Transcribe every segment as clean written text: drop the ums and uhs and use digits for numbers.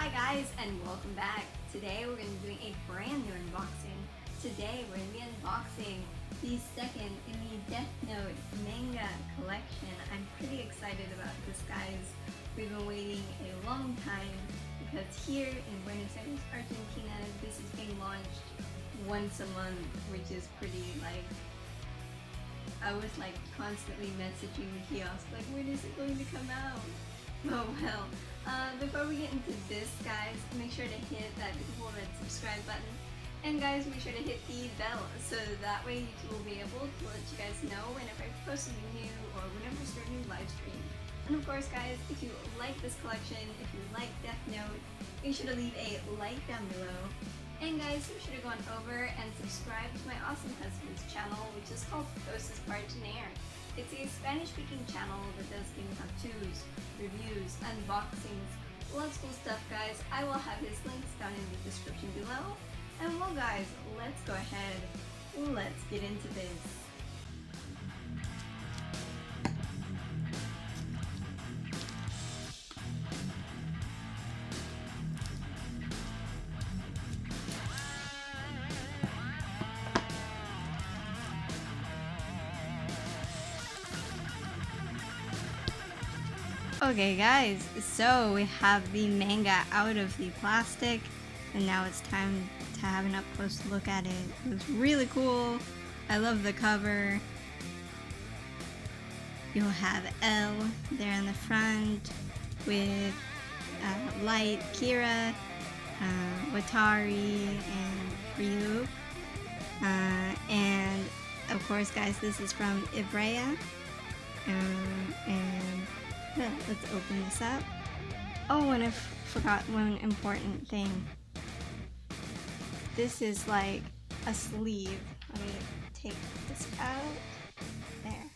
Hi guys, and welcome back. Today we're going to be doing a brand new unboxing. Today we're going to be unboxing the second in the Death Note manga collection. I'm pretty excited about this, guys. We've been waiting a long time because here in Buenos Aires, Argentina, this is being launched once a month, which is pretty I was constantly messaging the kiosk when is it going to come out? Oh well. Before we get into this, guys, make sure to hit that beautiful red subscribe button. And guys, make sure to hit the bell so that way YouTube will be able to let you guys know whenever I post something new or whenever I start a new live stream. And of course, guys, if you like this collection, if you like Death Note, make sure to leave a like down below. And guys, be sure to go on over and subscribe to my awesome husband's channel, which is called Cosas Partener. It's a Spanish-speaking channel that does game how-tos, reviews, unboxings, lots of cool stuff, guys. I will have his links down in the description below. And well, guys, let's go ahead. Let's get into this. Okay guys, so we have the manga out of the plastic and now it's time to have an up close look at it. It looks really cool. I love the cover. You'll have L there in the front with Light, Kira, Watari, and Ryuk. And of course, guys, this is from Ivrea. Yeah, let's open this up. Oh, and I forgot one important thing. This is like a sleeve. Let me take this out. There.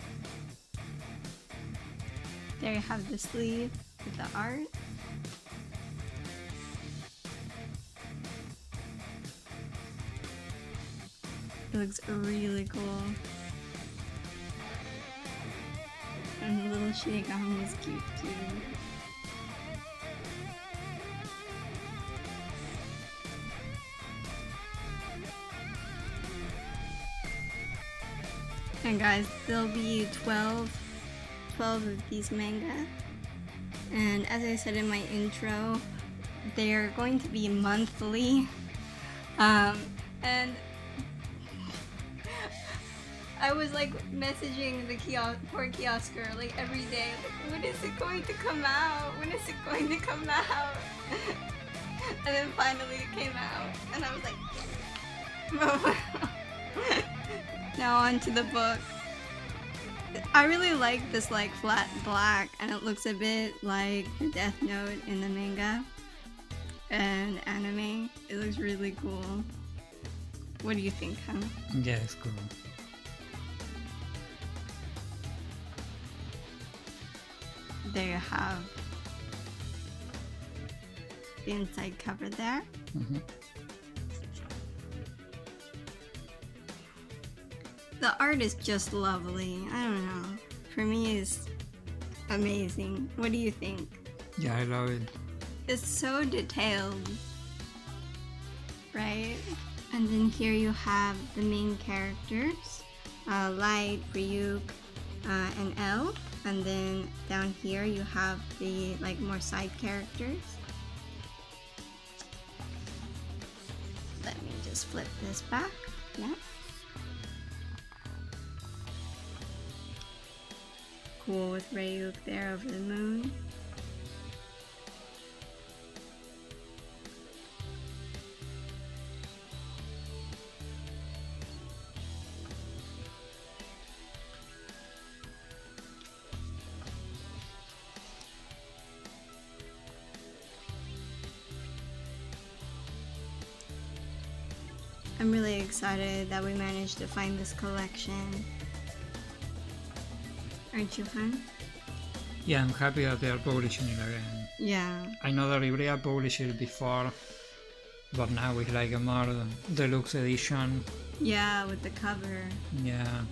There you have the sleeve with the art. It looks really cool. And the little Shinigami is cute too. And guys, there'll be 12 of these manga. And as I said in my intro, they're going to be monthly. And I was messaging the poor kiosker every day, when is it going to come out? When is it going to come out? And then finally it came out, and I was like, yes. Now on to the book. I really like this flat black, and it looks a bit like the Death Note in the manga and anime. It looks really cool. What do you think, huh? Yeah, it's cool. There you have the inside cover there. The art is just lovely. I don't know. For me, it's amazing. What do you think? Yeah, I love it. It's so detailed, right? And then here you have the main characters, Light, Ryuk, and L. And then down here you have the more side characters. Let me just flip this back. Yeah. Cool with Ryuk there over the moon. I'm really excited that we managed to find this collection. Aren't you, Han? Yeah, I'm happy that they are publishing it again. Yeah. I know that Ivrea published it before, but now with a more deluxe edition. Yeah, with the cover. Yeah.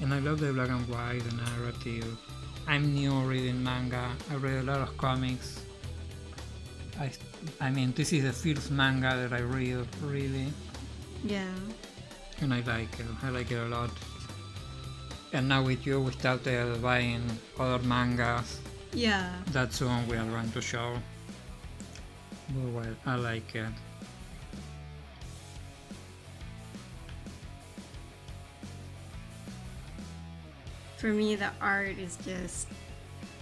And I love the black and white, the narrative. I'm new reading manga. I read a lot of comics. I mean, this is the first manga that I read, really, Yeah. and I like it. I like it a lot. And now with you, we started buying other mangas. Yeah. That's the one we are going to show. But well, I like it. For me, the art is just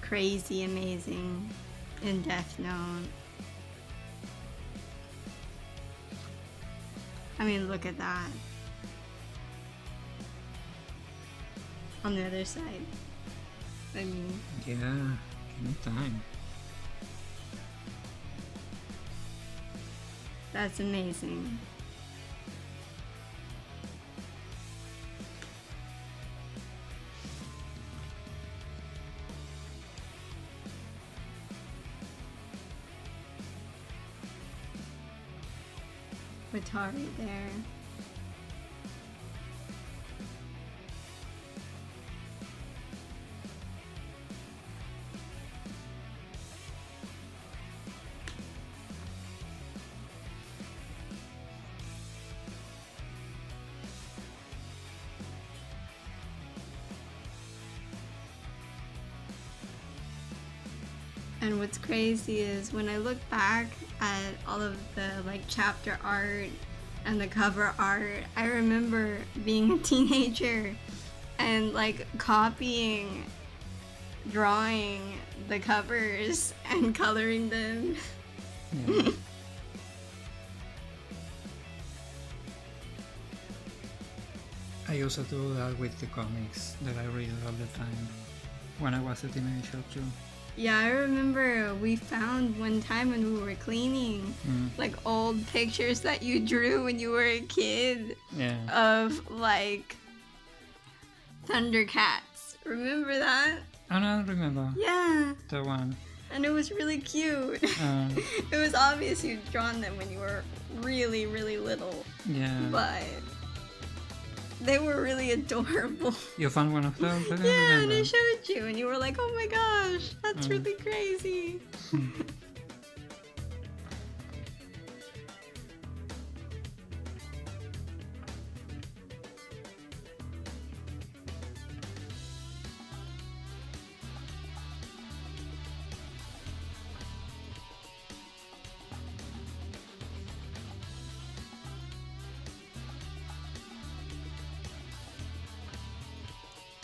crazy amazing in Death Note. I mean, look at that. On the other side. I mean, Yeah, anytime. that's amazing. Watari there. And what's crazy is when I look back at all of the like chapter art and the cover art, I remember being a teenager and like copying, drawing the covers and coloring them. Yeah. I also do that with the comics that I read all the time when I was a teenager too. Yeah, I remember we found one time when we were cleaning like old pictures that you drew when you were a kid Yeah. of like Thundercats. Remember that? I don't remember Yeah. the one. And it was really cute. It was obvious you'd drawn them when you were really, really little. Yeah. But they were really adorable. You found one of those? I don't Yeah, and remember. I showed you, and you were like, oh my gosh, that's really crazy.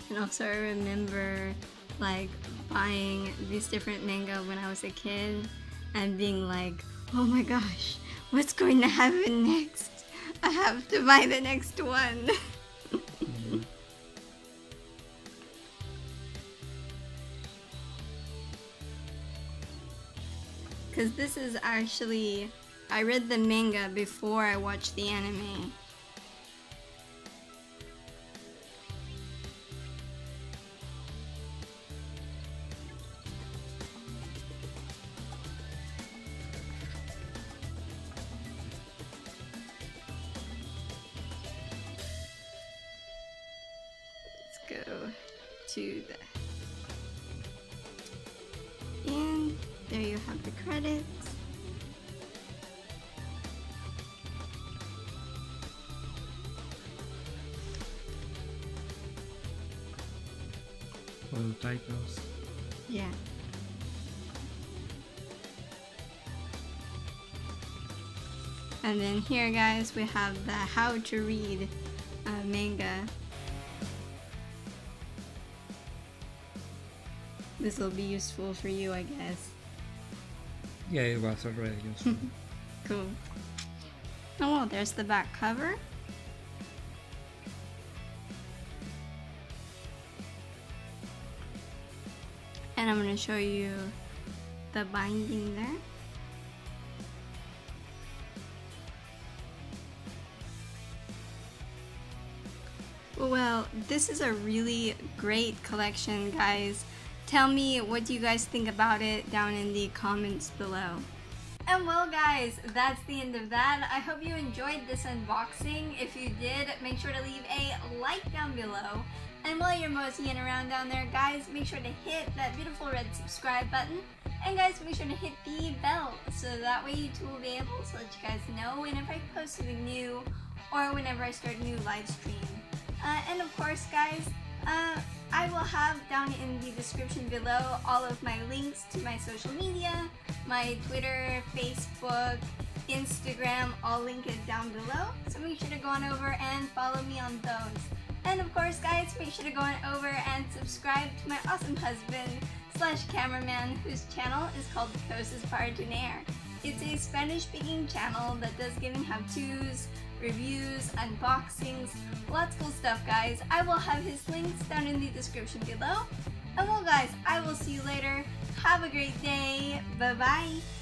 And also I remember like buying these different manga when I was a kid and being like, oh my gosh, what's going to happen next? I have to buy the next one. Because this is actually, I read the manga before I watched the anime. Let's go to the... And there you have the credits. For the titles. Yeah. And then here, guys, we have the how to read manga. This will be useful for you, I guess. Yeah, it was already useful. Cool. Oh, well, there's the back cover. And I'm going to show you the binding there. Well, this is a really great collection, guys. Tell me what you guys think about it down in the comments below. And well guys, that's the end of that. I hope you enjoyed this unboxing. If you did, make sure to leave a like down below. And while you're moseying around down there, guys, make sure to hit that beautiful red subscribe button. And guys, make sure to hit the bell so that way YouTube will be able to let you guys know whenever I post something new or whenever I start a new live stream. And of course, guys, I will have down in the description below all of my links to my social media, my Twitter, Facebook, Instagram, all linked down below. So make sure to go on over and follow me on those. And of course, guys, make sure to go on over and subscribe to my awesome husband / cameraman whose channel is called Cosas para Tener. It's a Spanish-speaking channel that does giving how-tos, reviews, unboxings, lots of cool stuff, guys. I will have his links down in the description below. And well, guys, I will see you later. Have a great day. Bye-bye.